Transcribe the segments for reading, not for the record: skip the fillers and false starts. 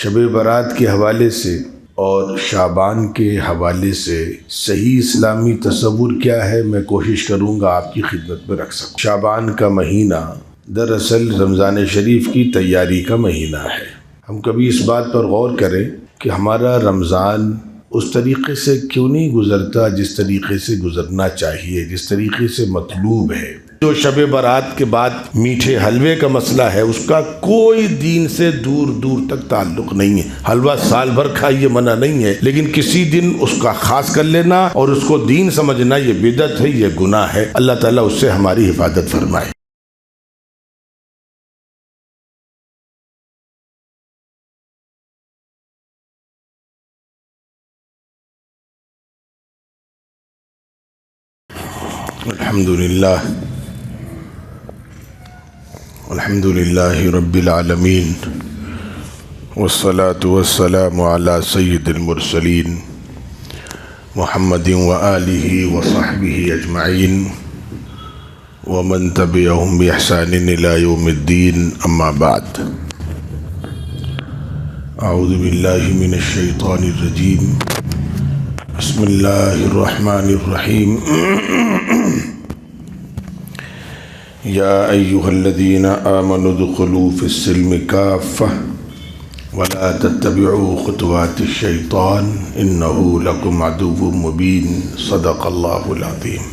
شب برات کے حوالے سے اور شعبان کے حوالے سے صحیح اسلامی تصور کیا ہے، میں کوشش کروں گا آپ کی خدمت میں رکھ سکوں۔ شعبان کا مہینہ دراصل رمضان شریف کی تیاری کا مہینہ ہے۔ ہم کبھی اس بات پر غور کریں کہ ہمارا رمضان اس طریقے سے کیوں نہیں گزرتا جس طریقے سے گزرنا چاہیے، جس طریقے سے مطلوب ہے۔ جو شب برات کے بعد میٹھے حلوے کا مسئلہ ہے، اس کا کوئی دین سے دور دور تک تعلق نہیں ہے۔ حلوہ سال بھر کھائیے منع نہیں ہے، لیکن کسی دن اس کا خاص کر لینا اور اس کو دین سمجھنا یہ بدعت ہے، یہ گناہ ہے۔ اللہ تعالیٰ اس سے ہماری حفاظت فرمائے۔ الحمد للہ رب العالمین والصلاة والسلام علی سید المرسلین محمد وآلہ وصحبہ اجمعین ومن تبعہم بإحسان الی یوم الدین، اما بعد۔ اعوذ باللہ من الشیطان الرجیم، بسم اللہ الرحمن الرحیم۔ یا ایہا الذین آمنوا ادخلوا فی السلم کافہ ولا تتبعوا خطوات الشیطان انہ لکم عدو مبین، صدق اللہ العظیم۔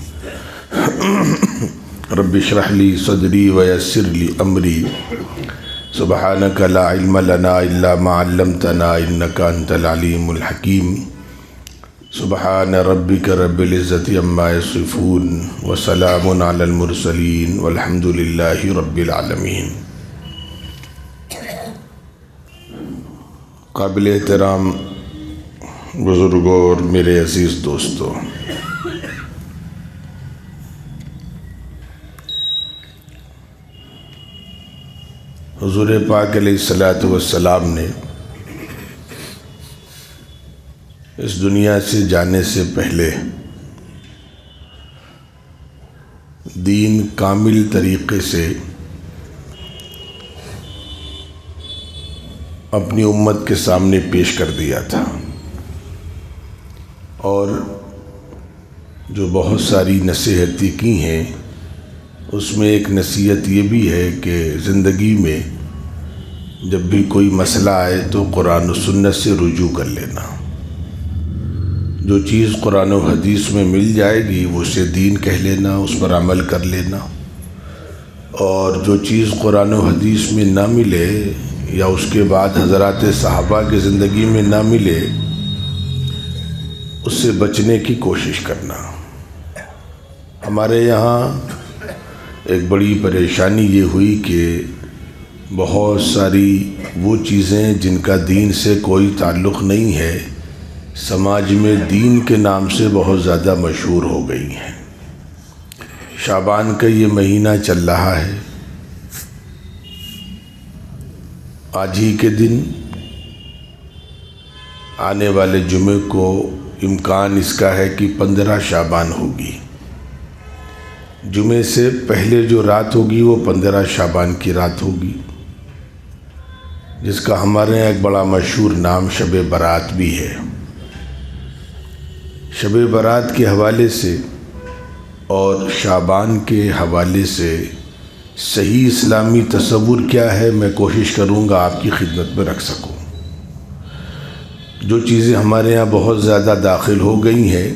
رب اشرح لی صدری ویسر لی امری سبحانک لا علم لنا الا ما علمتنا انک انت العلیم الحکیم۔ سبحان ربک رب العزت عما یصفون وسلام علی المرسلین والحمد للہ رب العالمین۔ قابل احترام بزرگوں اور میرے عزیز دوستوں، حضور پاک علیہ السلام نے اس دنیا سے جانے سے پہلے دین کامل طریقے سے اپنی امت کے سامنے پیش کر دیا تھا، اور جو بہت ساری نصیحتیں کی ہیں اس میں ایک نصیحت یہ بھی ہے کہ زندگی میں جب بھی کوئی مسئلہ آئے تو قرآن و سنت سے رجوع کر لینا۔ جو چیز قرآن و حدیث میں مل جائے گی وہ اسے دین کہہ لینا، اس پر عمل کر لینا، اور جو چیز قرآن و حدیث میں نہ ملے یا اس کے بعد حضرات صحابہ کی زندگی میں نہ ملے اس سے بچنے کی کوشش کرنا۔ ہمارے یہاں ایک بڑی پریشانی یہ ہوئی کہ بہت ساری وہ چیزیں جن کا دین سے کوئی تعلق نہیں ہے سماج میں دین کے نام سے بہت زیادہ مشہور ہو گئی ہیں۔ شعبان کا یہ مہینہ چل رہا ہے، آج ہی کے دن آنے والے جمعے کو امکان اس کا ہے کہ 15 شعبان ہوگی۔ جمعے سے پہلے جو رات ہوگی وہ 15 شعبان کی رات ہوگی، جس کا ہمارے یہاں ایک بڑا مشہور نام شب برات بھی ہے۔ شب برات کے حوالے سے اور شعبان کے حوالے سے صحیح اسلامی تصور کیا ہے، میں کوشش کروں گا آپ کی خدمت میں رکھ سکوں۔ جو چیزیں ہمارے یہاں بہت زیادہ داخل ہو گئی ہیں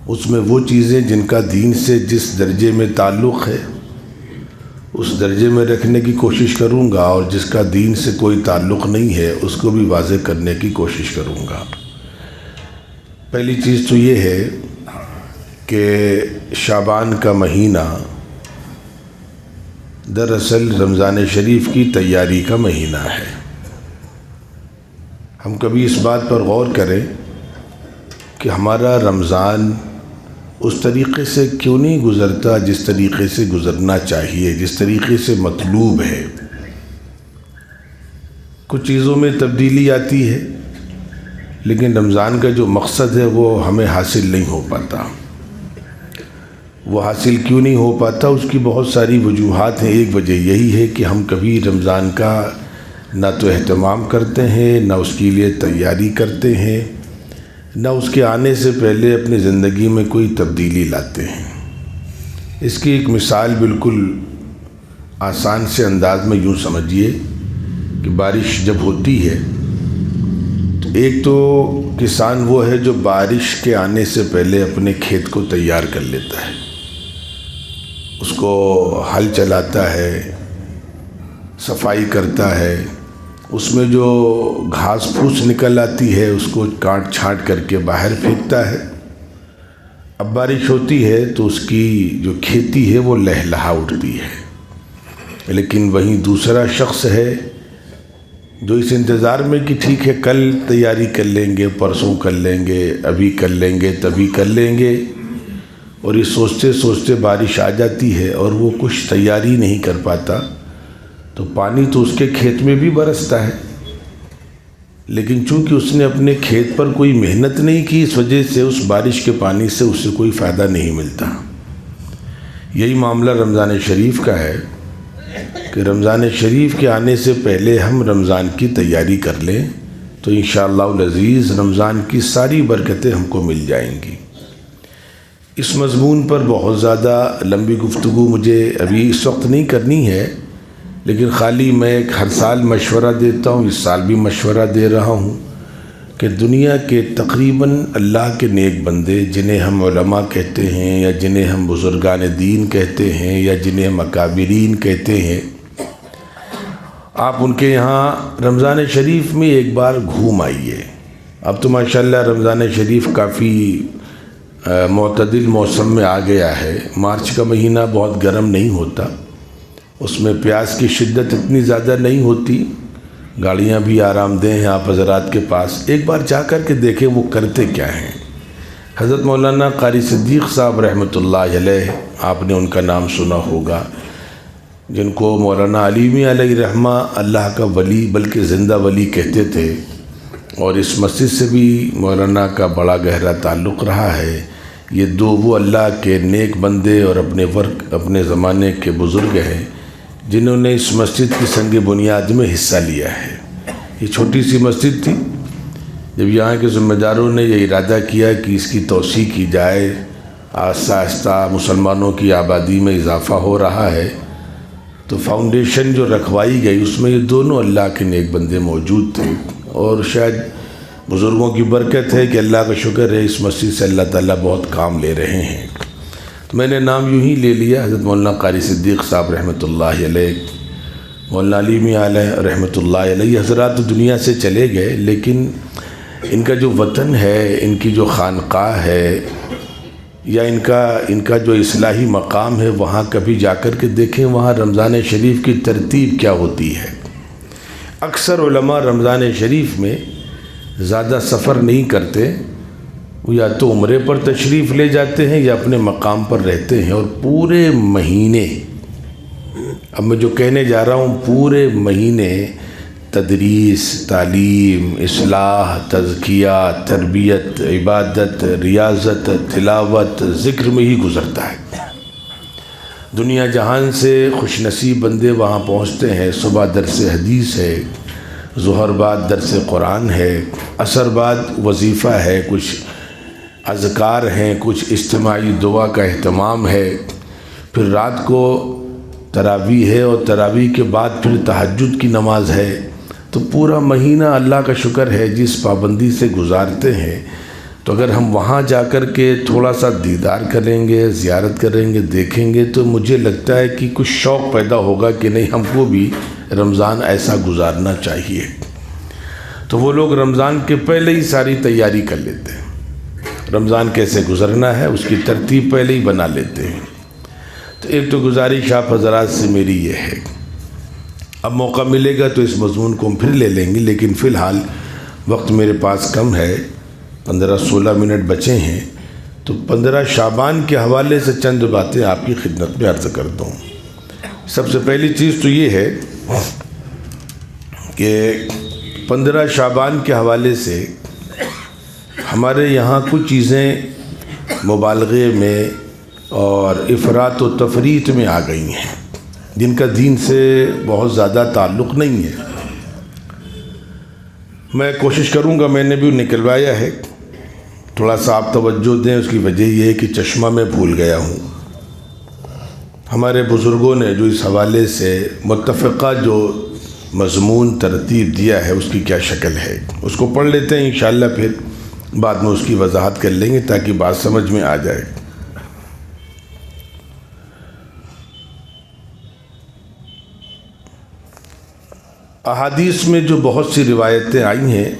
اس میں وہ چیزیں جن کا دین سے جس درجے میں تعلق ہے اس درجے میں رکھنے کی کوشش کروں گا، اور جس کا دین سے کوئی تعلق نہیں ہے اس کو بھی واضح کرنے کی کوشش کروں گا۔ پہلی چیز تو یہ ہے کہ شعبان کا مہینہ دراصل رمضان شریف کی تیاری کا مہینہ ہے۔ ہم کبھی اس بات پر غور کریں کہ ہمارا رمضان اس طریقے سے کیوں نہیں گزرتا جس طریقے سے گزرنا چاہیے، جس طریقے سے مطلوب ہے۔ کچھ چیزوں میں تبدیلی آتی ہے، لیکن رمضان کا جو مقصد ہے وہ ہمیں حاصل نہیں ہو پاتا۔ وہ حاصل کیوں نہیں ہو پاتا؟ اس کی بہت ساری وجوہات ہیں۔ ایک وجہ یہی ہے کہ ہم کبھی رمضان کا نہ تو اہتمام کرتے ہیں، نہ اس کے لیے تیاری کرتے ہیں، نہ اس کے آنے سے پہلے اپنی زندگی میں کوئی تبدیلی لاتے ہیں۔ اس کی ایک مثال بالکل آسان سے انداز میں یوں سمجھیے کہ بارش جب ہوتی ہے تو ایک تو کسان وہ ہے جو بارش کے آنے سے پہلے اپنے کھیت کو تیار کر لیتا ہے، اس کو ہل چلاتا ہے، صفائی کرتا ہے، اس میں جو گھاس پھوس نکل آتی ہے اس کو کاٹ چھانٹ کر کے باہر پھینکتا ہے۔ اب بارش ہوتی ہے تو اس کی جو کھیتی ہے وہ لہلہا اٹھتی ہے، لیکن وہیں دوسرا شخص ہے جو اس انتظار میں کہ ٹھیک ہے کل تیاری کر لیں گے، پرسوں کر لیں گے، ابھی کر لیں گے، تبھی کر لیں گے، اور یہ سوچتے سوچتے بارش آ جاتی ہے اور وہ کچھ تیاری نہیں کر پاتا، تو پانی تو اس کے کھیت میں بھی برستا ہے، لیکن چونکہ اس نے اپنے کھیت پر کوئی محنت نہیں کی، اس وجہ سے اس بارش کے پانی سے اسے کوئی فائدہ نہیں ملتا۔ یہی معاملہ رمضان شریف کا ہے کہ رمضان شریف کے آنے سے پہلے ہم رمضان کی تیاری کر لیں تو انشاءاللہ العزیز رمضان کی ساری برکتیں ہم کو مل جائیں گی۔ اس مضمون پر بہت زیادہ لمبی گفتگو مجھے ابھی اس وقت نہیں کرنی ہے، لیکن خالی میں ایک ہر سال مشورہ دیتا ہوں، اس سال بھی مشورہ دے رہا ہوں کہ دنیا کے تقریباً اللہ کے نیک بندے جنہیں ہم علماء کہتے ہیں یا جنہیں ہم بزرگان دین کہتے ہیں یا جنہیں ہم اکابرین کہتے ہیں، آپ ان کے یہاں رمضان شریف میں ایک بار گھوم آئیے۔ اب تو ماشاءاللہ رمضان شریف کافی معتدل موسم میں آ گیا ہے، مارچ کا مہینہ بہت گرم نہیں ہوتا، اس میں پیاس کی شدت اتنی زیادہ نہیں ہوتی، گاڑیاں بھی آرام دہ ہیں آپ حضرات کے پاس۔ ایک بار جا کر کے دیکھیں وہ کرتے کیا ہیں۔ حضرت مولانا قاری صدیق صاحب رحمۃ اللہ علیہ، آپ نے ان کا نام سنا ہوگا، جن کو مولانا علیمی علیہ رحمہ اللہ کا ولی بلکہ زندہ ولی کہتے تھے، اور اس مسجد سے بھی مولانا کا بڑا گہرا تعلق رہا ہے۔ یہ دو وہ اللہ کے نیک بندے اور اپنے زمانے کے بزرگ ہیں جنہوں نے اس مسجد کی سنگ بنیاد میں حصہ لیا ہے۔ یہ چھوٹی سی مسجد تھی، جب یہاں کے ذمہ داروں نے یہ ارادہ کیا کہ اس کی توسیع کی جائے، آہستہ آہستہ مسلمانوں کی آبادی میں اضافہ ہو رہا ہے، تو فاؤنڈیشن جو رکھوائی گئی اس میں یہ دونوں اللہ کے نیک بندے موجود تھے، اور شاید بزرگوں کی برکت ہے کہ اللہ کا شکر ہے اس مسجد سے اللہ تعالیٰ بہت کام لے رہے ہیں۔ تو میں نے نام یوں ہی لے لیا، حضرت مولانا قاری صدیق صاحب رحمۃ اللہ علیہ، مولانا علیمی علیہ رحمۃ اللہ علیہ حضرات دنیا سے چلے گئے، لیکن ان کا جو وطن ہے، ان کی جو خانقاہ ہے، یا ان کا جو اصلاحی مقام ہے، وہاں کبھی جا کر کے دیکھیں وہاں رمضان شریف کی ترتیب کیا ہوتی ہے۔ اکثر علماء رمضان شریف میں زیادہ سفر نہیں کرتے، وہ یا تو عمرے پر تشریف لے جاتے ہیں یا اپنے مقام پر رہتے ہیں، اور پورے مہینے، اب میں جو کہنے جا رہا ہوں، پورے مہینے تدریس، تعلیم، اصلاح، تزکیہ، تربیت، عبادت، ریاضت، تلاوت، ذکر میں ہی گزرتا ہے۔ دنیا جہان سے خوش نصیب بندے وہاں پہنچتے ہیں، صبح درس حدیث ہے، ظہر بعد درس قرآن ہے، عصر بعد وظیفہ ہے، کچھ اذکار ہیں، کچھ اجتماعی دعا کا اہتمام ہے، پھر رات کو تراویح ہے، اور تراویح کے بعد پھر تہجد کی نماز ہے۔ تو پورا مہینہ اللہ کا شکر ہے جس پابندی سے گزارتے ہیں، تو اگر ہم وہاں جا کر کے تھوڑا سا دیدار کریں گے، زیارت کریں گے، دیکھیں گے، تو مجھے لگتا ہے کہ کچھ شوق پیدا ہوگا کہ نہیں ہم کو بھی رمضان ایسا گزارنا چاہیے۔ تو وہ لوگ رمضان کے پہلے ہی ساری تیاری کر لیتے ہیں، رمضان کیسے گزرنا ہے اس کی ترتیب پہلے ہی بنا لیتے ہیں۔ تو ایک تو گزارش آپ حضرات سے میری یہ ہے، اب موقع ملے گا تو اس مضمون کو ہم پھر لے لیں گے، لیکن فی الحال وقت میرے پاس کم ہے، 15-16 منٹ بچے ہیں، تو 15 شعبان کے حوالے سے چند باتیں آپ کی خدمت میں عرض کرتا ہوں۔ سب سے پہلی چیز تو یہ ہے کہ 15 شعبان کے حوالے سے ہمارے یہاں کچھ چیزیں مبالغے میں اور افراط و تفریط میں آ گئی ہیں، جن کا دین سے بہت زیادہ تعلق نہیں ہے۔ میں کوشش کروں گا، میں نے بھی نکلوایا ہے، تھوڑا سا آپ توجہ دیں۔ اس کی وجہ یہ ہے کہ چشمہ میں بھول گیا ہوں۔ ہمارے بزرگوں نے جو اس حوالے سے متفقہ جو مضمون ترتیب دیا ہے اس کی کیا شکل ہے، اس کو پڑھ لیتے ہیں انشاءاللہ، پھر بعد میں اس کی وضاحت کر لیں گے تاکہ بات سمجھ میں آ جائے۔ احادیث میں جو بہت سی روایتیں آئی ہیں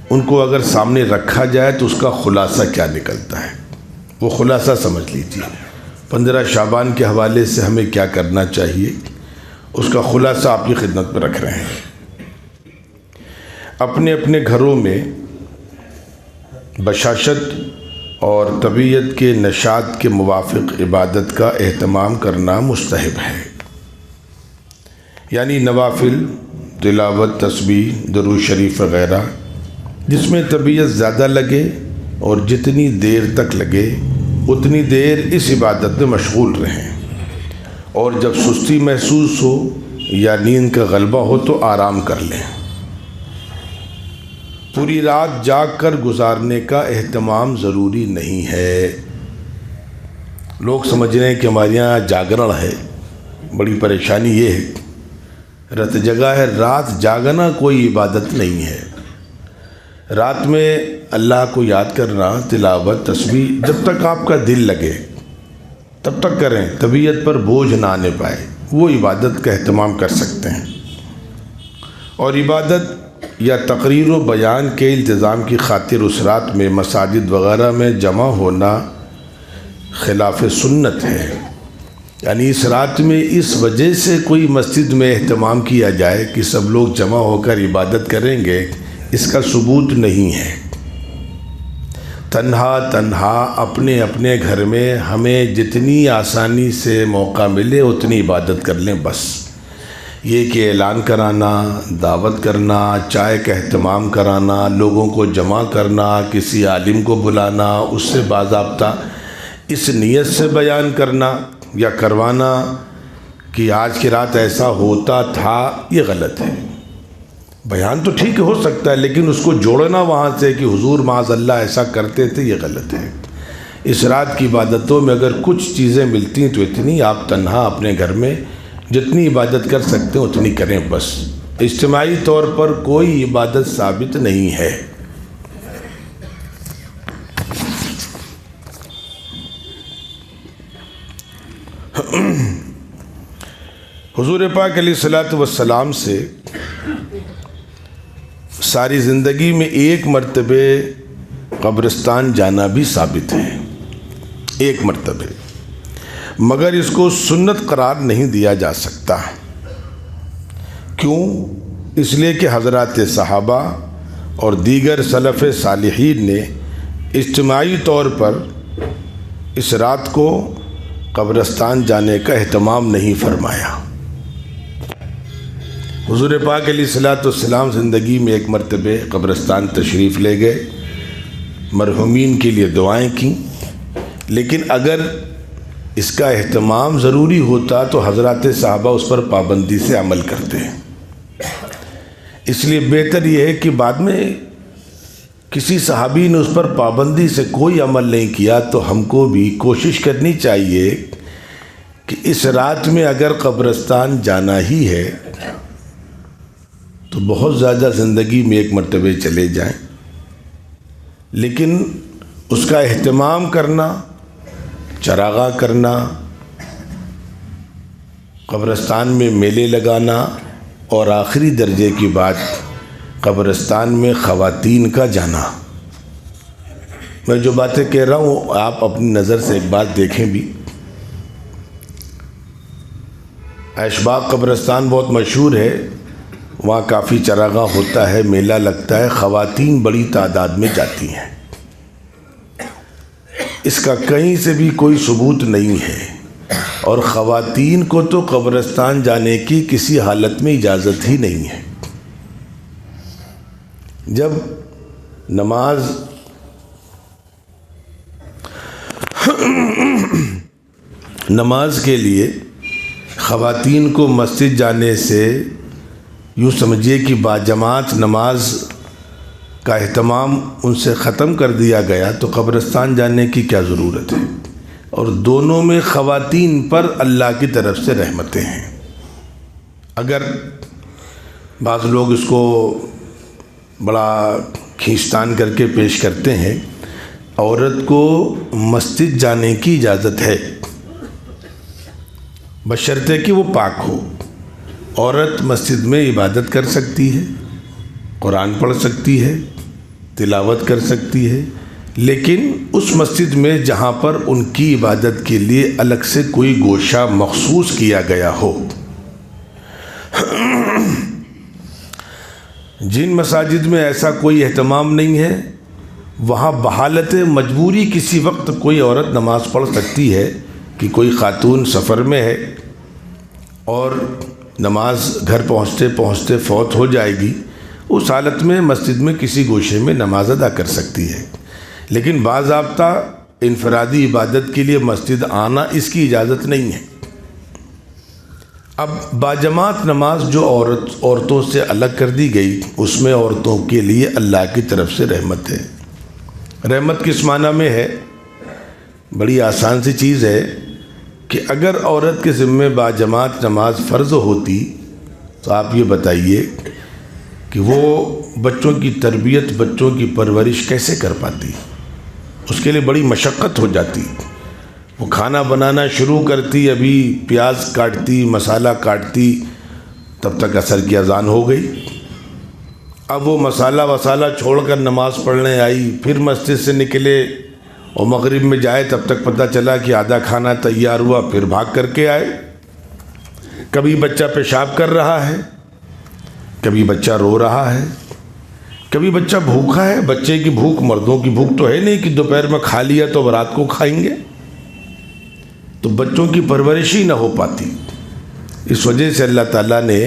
ان کو اگر سامنے رکھا جائے تو اس کا خلاصہ کیا نکلتا ہے، وہ خلاصہ سمجھ لیجیے۔ 15 شعبان کے حوالے سے ہمیں کیا کرنا چاہیے، اس کا خلاصہ آپ کی خدمت میں رکھ رہے ہیں۔ اپنے اپنے گھروں میں بشاشت اور طبیعت کے نشاط کے موافق عبادت کا اہتمام کرنا مستحب ہے، یعنی نوافل، تلاوت، تسبیح، درود شریف وغیرہ، جس میں طبیعت زیادہ لگے اور جتنی دیر تک لگے اتنی دیر اس عبادت میں مشغول رہیں، اور جب سستی محسوس ہو یا نیند کا غلبہ ہو تو آرام کر لیں۔ پوری رات جاگ کر گزارنے کا اہتمام ضروری نہیں ہے۔ لوگ سمجھ رہے ہیں کہ ہمارے یہاں جاگرن ہے، بڑی پریشانی یہ ہے، رت جگہ ہے۔ رات جاگنا کوئی عبادت نہیں ہے۔ رات میں اللہ کو یاد کرنا، تلاوت، تسبیح، جب تک آپ کا دل لگے تب تک کریں، طبیعت پر بوجھ نہ آنے پائے، وہ عبادت کا اہتمام کر سکتے ہیں۔ اور عبادت یا تقریر و بیان کے التزام کی خاطر اس رات میں مساجد وغیرہ میں جمع ہونا خلاف سنت ہے، یعنی اس رات میں اس وجہ سے کوئی مسجد میں اہتمام کیا جائے کہ سب لوگ جمع ہو کر عبادت کریں گے، اس کا ثبوت نہیں ہے۔ تنہا اپنے اپنے گھر میں ہمیں جتنی آسانی سے موقع ملے اتنی عبادت کر لیں بس۔ یہ کہ اعلان کرانا، دعوت کرنا، چائے کا اہتمام کرانا، لوگوں کو جمع کرنا، کسی عالم کو بلانا، اس سے باضابطہ اس نیت سے بیان کرنا یا کروانا کہ آج کی رات ایسا ہوتا تھا، یہ غلط ہے۔ بیان تو ٹھیک ہو سکتا ہے لیکن اس کو جوڑنا وہاں سے کہ حضور معاذ اللہ ایسا کرتے تھے، یہ غلط ہے۔ اس رات کی عبادتوں میں اگر کچھ چیزیں ملتی ہیں تو اتنی آپ تنہا اپنے گھر میں جتنی عبادت کر سکتے ہیں اتنی کریں بس۔ اجتماعی طور پر کوئی عبادت ثابت نہیں ہے۔ حضور پاک علیہ الصلوۃ والسلام سے ساری زندگی میں ایک مرتبہ قبرستان جانا بھی ثابت ہے، ایک مرتبہ، مگر اس کو سنت قرار نہیں دیا جا سکتا۔ کیوں؟ اس لیے کہ حضرات صحابہ اور دیگر سلف صالحین نے اجتماعی طور پر اس رات کو قبرستان جانے کا اہتمام نہیں فرمایا۔ حضور پاک علیہ الصلوۃ والسلام زندگی میں ایک مرتبہ قبرستان تشریف لے گئے، مرحومین کے لیے دعائیں کیں، لیکن اگر اس کا اہتمام ضروری ہوتا تو حضرات صحابہ اس پر پابندی سے عمل کرتے ہیں۔ اس لیے بہتر یہ ہے کہ بعد میں کسی صحابی نے اس پر پابندی سے کوئی عمل نہیں کیا تو ہم کو بھی کوشش کرنی چاہیے کہ اس رات میں اگر قبرستان جانا ہی ہے تو بہت زیادہ زندگی میں ایک مرتبہ چلے جائیں، لیکن اس کا اہتمام کرنا، چراغاں کرنا، قبرستان میں میلے لگانا، اور آخری درجے کی بات قبرستان میں خواتین کا جانا۔ میں جو باتیں کہہ رہا ہوں آپ اپنی نظر سے ایک بات دیکھیں بھی۔ اشباغ قبرستان بہت مشہور ہے، وہاں کافی چراغاں ہوتا ہے، میلہ لگتا ہے، خواتین بڑی تعداد میں جاتی ہیں۔ اس کا کہیں سے بھی کوئی ثبوت نہیں ہے، اور خواتین کو تو قبرستان جانے کی کسی حالت میں اجازت ہی نہیں ہے۔ جب نماز کے لیے خواتین کو مسجد جانے سے یوں سمجھیے کہ باجماعت نماز کا اہتمام ان سے ختم کر دیا گیا تو قبرستان جانے کی کیا ضرورت ہے؟ اور دونوں میں خواتین پر اللہ کی طرف سے رحمتیں ہیں۔ اگر بعض لوگ اس کو بڑا کھینچتان کر کے پیش کرتے ہیں، عورت کو مسجد جانے کی اجازت ہے بشرطے کہ وہ پاک ہو۔ عورت مسجد میں عبادت کر سکتی ہے، قرآن پڑھ سکتی ہے، تلاوت کر سکتی ہے، لیکن اس مسجد میں جہاں پر ان کی عبادت کے لیے الگ سے کوئی گوشہ مخصوص کیا گیا ہو۔ جن مساجد میں ایسا کوئی اہتمام نہیں ہے، وہاں بحالت مجبوری کسی وقت کوئی عورت نماز پڑھ سکتی ہے کہ کوئی خاتون سفر میں ہے اور نماز گھر پہنچتے پہنچتے فوت ہو جائے گی، اس حالت میں مسجد میں کسی گوشے میں نماز ادا کر سکتی ہے، لیکن باضابطہ انفرادی عبادت کے لیے مسجد آنا اس کی اجازت نہیں ہے۔ اب باجماعت نماز جو عورتوں سے الگ کر دی گئی، اس میں عورتوں کے لیے اللہ کی طرف سے رحمت ہے۔ رحمت کس معنی میں ہے؟ بڑی آسان سی چیز ہے کہ اگر عورت کے ذمہ باجماعت نماز فرض ہوتی تو آپ یہ بتائیے کہ وہ بچوں کی تربیت، بچوں کی پرورش کیسے کر پاتی؟ اس کے لیے بڑی مشقت ہو جاتی۔ وہ کھانا بنانا شروع کرتی، ابھی پیاز کاٹتی، مسالہ کاٹتی، تب تک عصر کی اذان ہو گئی۔ اب وہ مسالہ وسالہ چھوڑ کر نماز پڑھنے آئی، پھر مسجد سے نکلے اور مغرب میں جائے تب تک پتہ چلا کہ آدھا کھانا تیار ہوا، پھر بھاگ کر کے آئے۔ کبھی بچہ پیشاب کر رہا ہے، کبھی بچہ رو رہا ہے، کبھی بچہ بھوکا ہے۔ بچے کی بھوک مردوں کی بھوک تو ہے نہیں کہ دوپہر میں کھا لیا تو رات کو کھائیں گے، تو بچوں کی پرورش ہی نہ ہو پاتی۔ اس وجہ سے اللہ تعالیٰ نے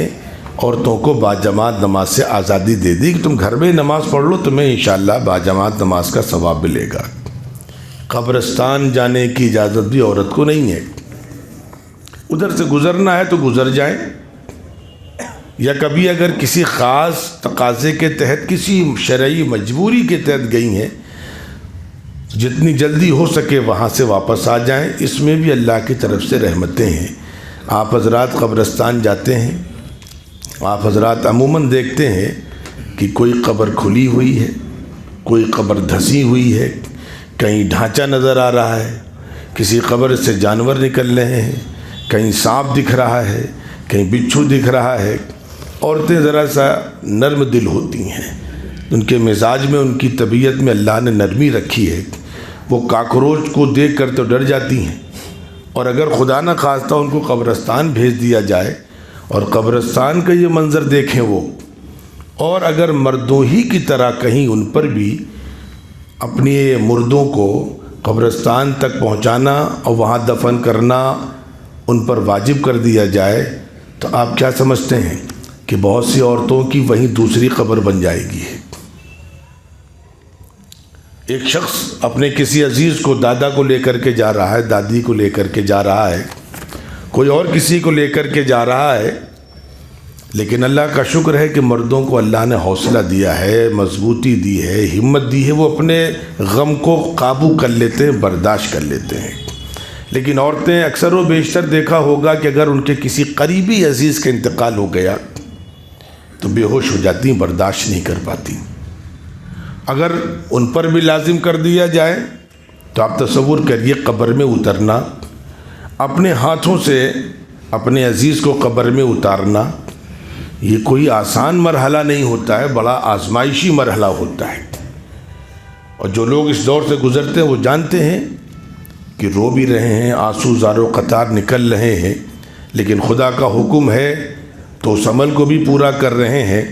عورتوں کو باجماعت نماز سے آزادی دے دی کہ تم گھر میں نماز پڑھ لو، تمہیں انشاءاللہ باجماعت نماز کا ثواب ملے گا۔ قبرستان جانے کی اجازت بھی عورت کو نہیں ہے۔ ادھر سے گزرنا ہے تو گزر جائیں، یا کبھی اگر کسی خاص تقاضے کے تحت، کسی شرعی مجبوری کے تحت گئی ہیں، جتنی جلدی ہو سکے وہاں سے واپس آ جائیں۔ اس میں بھی اللہ کی طرف سے رحمتیں ہیں۔ آپ حضرات قبرستان جاتے ہیں، آپ حضرات عموماً دیکھتے ہیں کہ کوئی قبر کھلی ہوئی ہے، کوئی قبر دھسی ہوئی ہے، کہیں ڈھانچہ نظر آ رہا ہے، کسی قبر سے جانور نکل رہے ہیں، کہیں سانپ دکھ رہا ہے، کہیں بچھو دکھ رہا ہے۔ عورتیں ذرا سا نرم دل ہوتی ہیں، ان کے مزاج میں، ان کی طبیعت میں اللہ نے نرمی رکھی ہے۔ وہ کاکروچ کو دیکھ کر تو ڈر جاتی ہیں، اور اگر خدا نہ خواستہ ان کو قبرستان بھیج دیا جائے اور قبرستان کا یہ منظر دیکھیں وہ، اور اگر مردوں ہی کی طرح کہیں ان پر بھی اپنی مردوں کو قبرستان تک پہنچانا اور وہاں دفن کرنا ان پر واجب کر دیا جائے، تو آپ کیا سمجھتے ہیں کہ بہت سی عورتوں کی وہیں دوسری قبر بن جائے گی۔ ایک شخص اپنے کسی عزیز کو، دادا کو لے کر کے جا رہا ہے، دادی کو لے کر کے جا رہا ہے، کوئی اور کسی کو لے کر کے جا رہا ہے، لیکن اللہ کا شکر ہے کہ مردوں کو اللہ نے حوصلہ دیا ہے، مضبوطی دی ہے، ہمت دی ہے، وہ اپنے غم کو قابو کر لیتے ہیں، برداشت کر لیتے ہیں۔ لیکن عورتیں اکثر و بیشتر دیکھا ہوگا کہ اگر ان کے کسی قریبی عزیز کا انتقال ہو گیا تو بے ہوش ہو جاتی ہیں، برداشت نہیں کر پاتی۔ اگر ان پر بھی لازم کر دیا جائے تو آپ تصور کریے، قبر میں اترنا، اپنے ہاتھوں سے اپنے عزیز کو قبر میں اتارنا، یہ کوئی آسان مرحلہ نہیں ہوتا ہے، بڑا آزمائشی مرحلہ ہوتا ہے۔ اور جو لوگ اس دور سے گزرتے ہیں وہ جانتے ہیں کہ رو بھی رہے ہیں، آنسو زار و قطار نکل رہے ہیں، لیکن خدا کا حکم ہے تو اس عمل کو بھی پورا کر رہے ہیں۔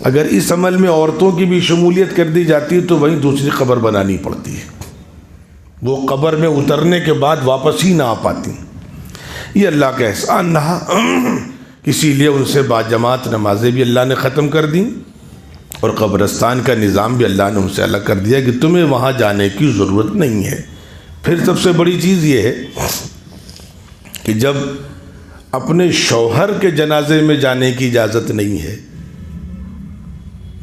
اگر اس عمل میں عورتوں کی بھی شمولیت کر دی جاتی ہے تو وہیں دوسری قبر بنانی پڑتی ہے، وہ قبر میں اترنے کے بعد واپس ہی نہ آ پاتی۔ یہ اللہ کا احسان رہا، اسی لیے ان سے باجماعت نمازیں بھی اللہ نے ختم کر دیں، اور قبرستان کا نظام بھی اللہ نے ان سے الگ کر دیا کہ تمہیں وہاں جانے کی ضرورت نہیں ہے۔ پھر سب سے بڑی چیز یہ ہے کہ جب اپنے شوہر کے جنازے میں جانے کی اجازت نہیں ہے،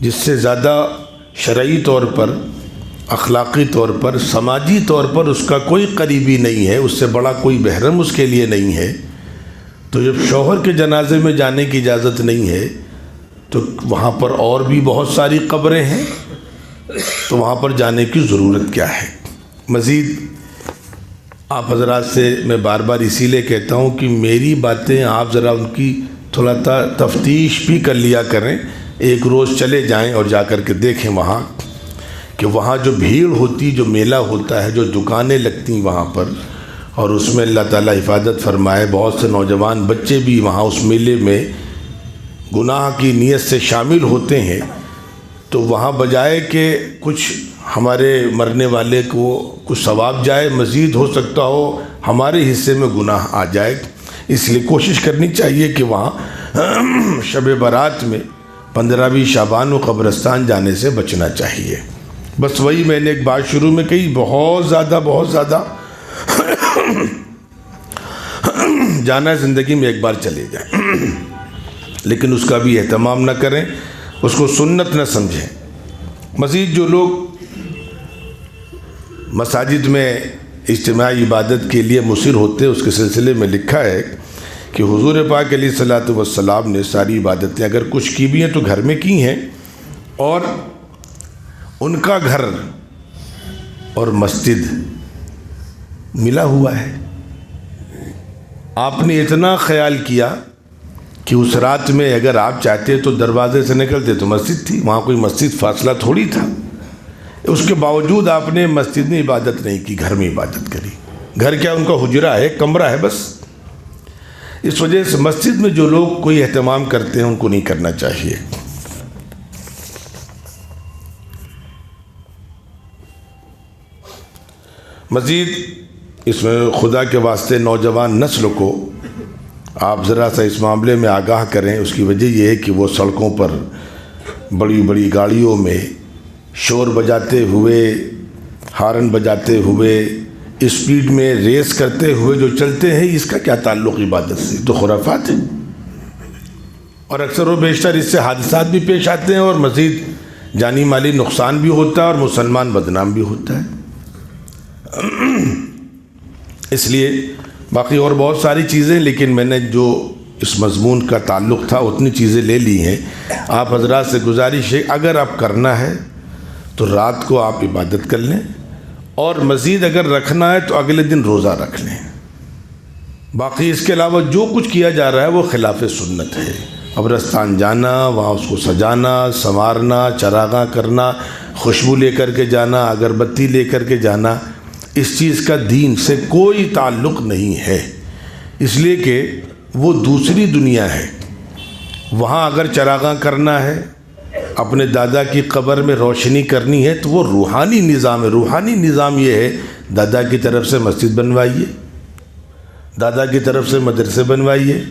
جس سے زیادہ شرعی طور پر، اخلاقی طور پر، سماجی طور پر اس کا کوئی قریبی نہیں ہے، اس سے بڑا کوئی محرم اس کے لیے نہیں ہے، تو جب شوہر کے جنازے میں جانے کی اجازت نہیں ہے تو وہاں پر اور بھی بہت ساری قبریں ہیں، تو وہاں پر جانے کی ضرورت کیا ہے؟ مزید آپ حضرات سے میں بار بار اسی لیے کہتا ہوں کہ میری باتیں آپ ذرا ان کی تھوڑا تفتیش بھی کر لیا کریں، ایک روز چلے جائیں اور جا کر کے دیکھیں وہاں کہ وہاں جو بھیڑ ہوتی، جو میلہ ہوتا ہے، جو دکانیں لگتی وہاں پر، اور اس میں اللہ تعالیٰ حفاظت فرمائے بہت سے نوجوان بچے بھی وہاں اس میلے میں گناہ کی نیت سے شامل ہوتے ہیں، تو وہاں بجائے کہ کچھ ہمارے مرنے والے کو کچھ ثواب جائے، مزید ہو سکتا ہو ہمارے حصے میں گناہ آ جائے، اس لیے کوشش کرنی چاہیے کہ وہاں شب برات میں 15ویں شعبان و قبرستان جانے سے بچنا چاہیے۔ بس وہی میں نے ایک بات شروع میں کہی، بہت زیادہ جانا ہے زندگی میں ایک بار چلے جائیں، لیکن اس کا بھی اہتمام نہ کریں، اس کو سنت نہ سمجھیں۔ مزید جو لوگ مساجد میں اجتماعی عبادت کے لیے مصر ہوتے ہیں، اس کے سلسلے میں لکھا ہے کہ حضور پاک علیہ الصلوۃ والسلام نے ساری عبادتیں اگر کچھ کی بھی ہیں تو گھر میں کی ہیں، اور ان کا گھر اور مسجد ملا ہوا ہے۔ آپ نے اتنا خیال کیا کہ اس رات میں اگر آپ چاہتے تو دروازے سے نکلتے تو مسجد تھی، وہاں کوئی مسجد فاصلہ تھوڑی تھا، اس کے باوجود آپ نے مسجد میں عبادت نہیں کی، گھر میں عبادت کری۔ گھر کیا ان کا حجرہ ہے، کمرہ ہے بس۔ اس وجہ سے مسجد میں جو لوگ کوئی اہتمام کرتے ہیں ان کو نہیں کرنا چاہیے۔ مزید اس میں خدا کے واسطے نوجوان نسل کو آپ ذرا سا اس معاملے میں آگاہ کریں۔ اس کی وجہ یہ ہے کہ وہ سڑکوں پر بڑی بڑی گاڑیوں میں شور بجاتے ہوئے، ہارن بجاتے ہوئے، اسپیڈ میں ریس کرتے ہوئے جو چلتے ہیں، اس کا کیا تعلق عبادت سے؟ تو خرافات ہے، اور اکثر و بیشتر اس سے حادثات بھی پیش آتے ہیں، اور مزید جانی مالی نقصان بھی ہوتا ہے، اور مسلمان بدنام بھی ہوتا ہے۔ اس لیے باقی اور بہت ساری چیزیں، لیکن میں نے جو اس مضمون کا تعلق تھا اتنی چیزیں لے لی ہیں۔ آپ حضرات سے گزارش ہے، اگر آپ کرنا ہے تو رات کو آپ عبادت کر لیں، اور مزید اگر رکھنا ہے تو اگلے دن روزہ رکھ لیں۔ باقی اس کے علاوہ جو کچھ کیا جا رہا ہے وہ خلاف سنت ہے۔ قبرستان جانا، وہاں اس کو سجانا، سنوارنا، چراغاں کرنا، خوشبو لے کر کے جانا، اگربتی لے کر کے جانا، اس چیز کا دین سے کوئی تعلق نہیں ہے، اس لیے کہ وہ دوسری دنیا ہے۔ وہاں اگر چراغاں کرنا ہے، اپنے دادا کی قبر میں روشنی کرنی ہے، تو وہ روحانی نظام ہے۔ روحانی نظام یہ ہے، دادا کی طرف سے مسجد بنوائیے، دادا کی طرف سے مدرسے بنوائیے،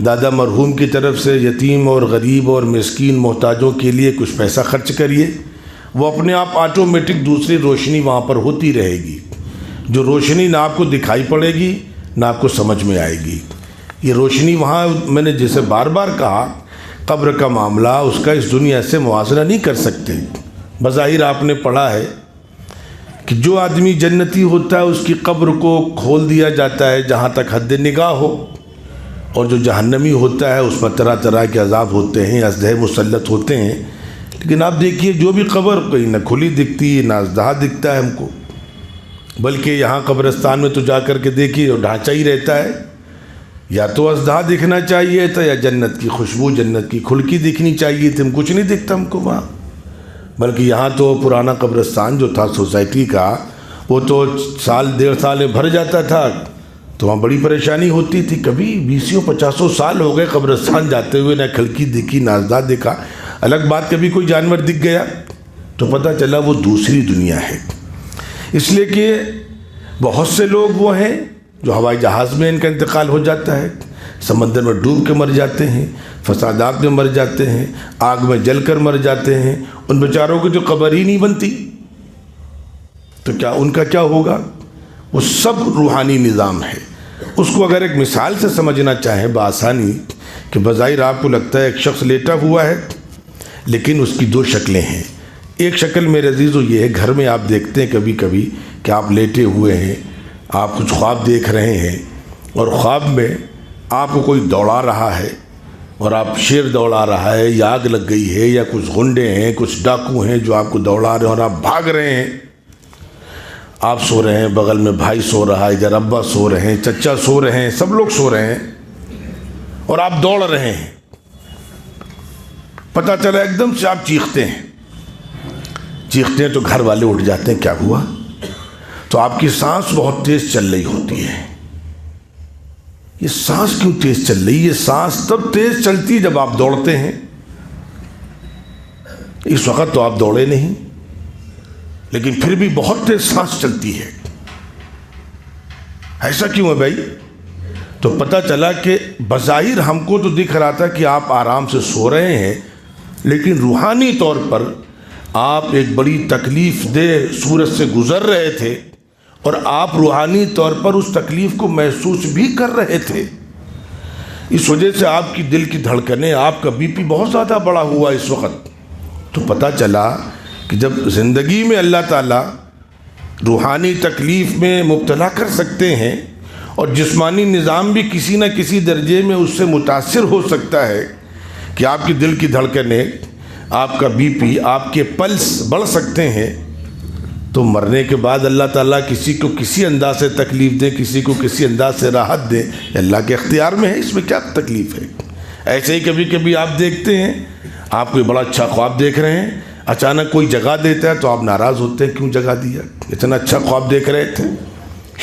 دادا مرحوم کی طرف سے یتیم اور غریب اور مسکین محتاجوں کے لیے کچھ پیسہ خرچ کریے، وہ اپنے آپ آٹومیٹک دوسری روشنی وہاں پر ہوتی رہے گی، جو روشنی نہ آپ کو دکھائی پڑے گی نہ آپ کو سمجھ میں آئے گی۔ یہ روشنی وہاں، میں نے جسے بار بار کہا، قبر کا معاملہ اس کا اس دنیا سے موازنہ نہیں کر سکتے۔ بظاہر آپ نے پڑھا ہے کہ جو آدمی جنتی ہوتا ہے اس کی قبر کو کھول دیا جاتا ہے جہاں تک حد نگاہ ہو، اور جو جہنمی ہوتا ہے اس میں طرح طرح کے عذاب ہوتے ہیں، ازدہے مسلط ہوتے ہیں۔ لیکن آپ دیکھیے جو بھی قبر کہیں نہ کھلی دکھتی نہ ازدہا دکھتا ہے ہم کو، بلکہ یہاں قبرستان میں تو جا کر کے دیکھیے جو ڈھانچہ ہی رہتا ہے، یا تو ازدہا دکھنا چاہیے تھا یا جنت کی خوشبو، جنت کی کھلکی دکھنی چاہیے تھی، کچھ نہیں دکھتا ہم کو وہاں۔ بلکہ یہاں تو پرانا قبرستان جو تھا سوسائٹی کا، وہ تو سال 1.5 سال میں بھر جاتا تھا، تو وہاں بڑی پریشانی ہوتی تھی۔ کبھی 20-50 سال ہو گئے قبرستان جاتے ہوئے، نہ کھلکی دکھی نہ ازدہا دکھا۔ الگ بات کبھی کوئی جانور دکھ گیا تو پتہ چلا وہ دوسری دنیا ہے۔ اس لیے کہ بہت سے لوگ وہ ہیں جو ہوائی جہاز میں ان کا انتقال ہو جاتا ہے، سمندر میں ڈوب کے مر جاتے ہیں، فسادات میں مر جاتے ہیں، آگ میں جل کر مر جاتے ہیں، ان بیچاروں کی جو قبر ہی نہیں بنتی، تو کیا ان کا کیا ہوگا؟ وہ سب روحانی نظام ہے۔ اس کو اگر ایک مثال سے سمجھنا چاہیں بآسانی، کہ بظاہر آپ کو لگتا ہے ایک شخص لیٹا ہوا ہے، لیکن اس کی 2 شکلیں ہیں، ایک شکل میرے عزیزو یہ ہے، گھر میں آپ دیکھتے ہیں کبھی کبھی کہ آپ لیٹے ہوئے ہیں، آپ کچھ خواب دیکھ رہے ہیں، اور خواب میں آپ کو کوئی دوڑا رہا ہے، اور آپ شیر دوڑا رہا ہے، یا آگ لگ گئی ہے، یا کچھ غنڈے ہیں، کچھ ڈاکو ہیں جو آپ کو دوڑا رہے ہیں، اور آپ بھاگ رہے ہیں۔ آپ سو رہے ہیں، بغل میں بھائی سو رہا ہے، ادھر ابا سو رہے ہیں، چچا سو رہے ہیں، سب لوگ سو رہے ہیں، اور آپ دوڑ رہے ہیں۔ پتہ چلا ایک دم سے آپ چیختے ہیں تو گھر والے اٹھ جاتے ہیں، کیا ہوا؟ تو آپ کی سانس بہت تیز چل رہی ہوتی ہے۔ یہ سانس کیوں تیز چل رہی ہے؟ یہ سانس تب تیز چلتی جب آپ دوڑتے ہیں۔ اس وقت تو آپ دوڑے نہیں، لیکن پھر بھی بہت تیز سانس چلتی ہے۔ ایسا کیوں ہے بھائی؟ تو پتہ چلا کہ بظاہر ہم کو تو دکھ رہا تھا کہ آپ آرام سے سو رہے ہیں، لیکن روحانی طور پر آپ ایک بڑی تکلیف دہ صورت سے گزر رہے تھے، اور آپ روحانی طور پر اس تکلیف کو محسوس بھی کر رہے تھے۔ اس وجہ سے آپ کی دل کی دھڑکنیں، آپ کا بی پی بہت زیادہ بڑا ہوا اس وقت۔ تو پتہ چلا کہ جب زندگی میں اللہ تعالیٰ روحانی تکلیف میں مبتلا کر سکتے ہیں، اور جسمانی نظام بھی کسی نہ کسی درجے میں اس سے متاثر ہو سکتا ہے کہ آپ کی دل کی دھڑکنیں، آپ کا بی پی، آپ کے پلس بڑھ سکتے ہیں، تو مرنے کے بعد اللہ تعالیٰ کسی کو کسی انداز سے تکلیف دے، کسی کو کسی انداز سے راحت دے، اللہ کے اختیار میں ہے، اس میں کیا تکلیف ہے؟ ایسے ہی کبھی کبھی آپ دیکھتے ہیں، آپ کوئی بڑا اچھا خواب دیکھ رہے ہیں، اچانک کوئی جگہ دیتا ہے تو آپ ناراض ہوتے ہیں، کیوں جگہ دیا؟ اتنا اچھا خواب دیکھ رہے تھے،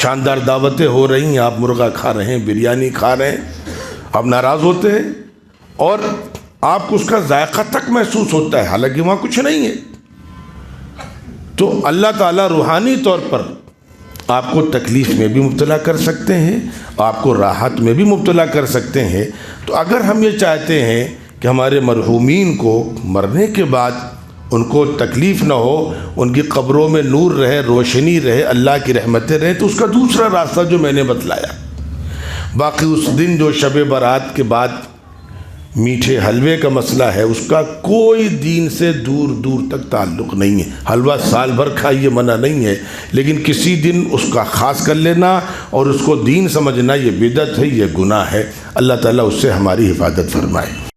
شاندار دعوتیں ہو رہی ہیں، آپ مرغا کھا رہے ہیں، بریانی کھا رہے ہیں، آپ ناراض ہوتے ہیں، اور آپ کو اس کا ذائقہ تک محسوس ہوتا ہے، حالانکہ وہاں کچھ نہیں ہے۔ تو اللہ تعالیٰ روحانی طور پر آپ کو تکلیف میں بھی مبتلا کر سکتے ہیں، آپ کو راحت میں بھی مبتلا کر سکتے ہیں۔ تو اگر ہم یہ چاہتے ہیں کہ ہمارے مرحومین کو مرنے کے بعد ان کو تکلیف نہ ہو، ان کی قبروں میں نور رہے، روشنی رہے، اللہ کی رحمتیں رہیں، تو اس کا دوسرا راستہ جو میں نے بتلایا۔ باقی اس دن جو شب برات کے بعد میٹھے حلوے کا مسئلہ ہے، اس کا کوئی دین سے دور دور تک تعلق نہیں ہے۔ حلوہ سال بھر کھائیے، منع نہیں ہے، لیکن کسی دن اس کا خاص کر لینا اور اس کو دین سمجھنا، یہ بدعت ہے، یہ گناہ ہے۔ اللہ تعالیٰ اس سے ہماری حفاظت فرمائے۔